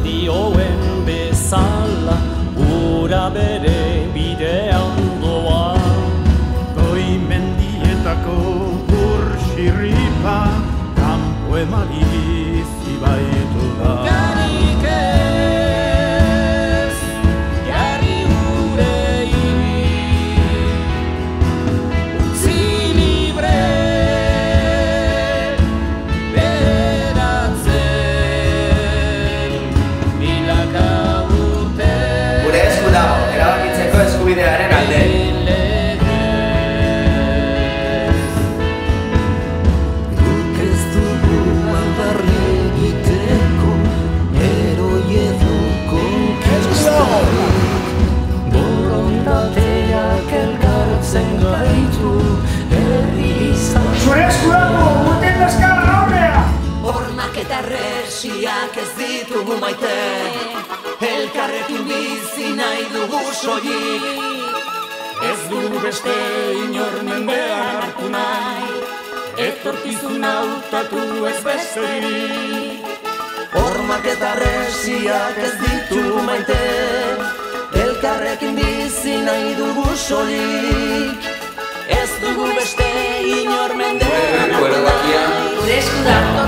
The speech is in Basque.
dioen bezala, ura bere bidean doa. Goi mendietako urxirripa, kanpo emaliz ibaitu da. Garik ez, jarri urei, utzi libre, beratzen, milaka urte. Gure esku dago, erabakitzeko eskubidearen alde. Guk ez dugu aldarri egiteko, eroi edo konkestarik. Borondateak elkartzen gaitu, herri izan. Zure esku dago, guten dazkara aurrea! Hormak eta resiak ez ditugu maite, elkarrekin bizi nahi dugu soilik. Ez dugu beste inor mendean hartu nahi, etorkizuna hautatu ez besterik. Hormak eta resiak ez ditugu maite, elkarrekin bizi nahi dugu soilik. Ez dugu beste inor mendean hartu nahi, Gure esku dago.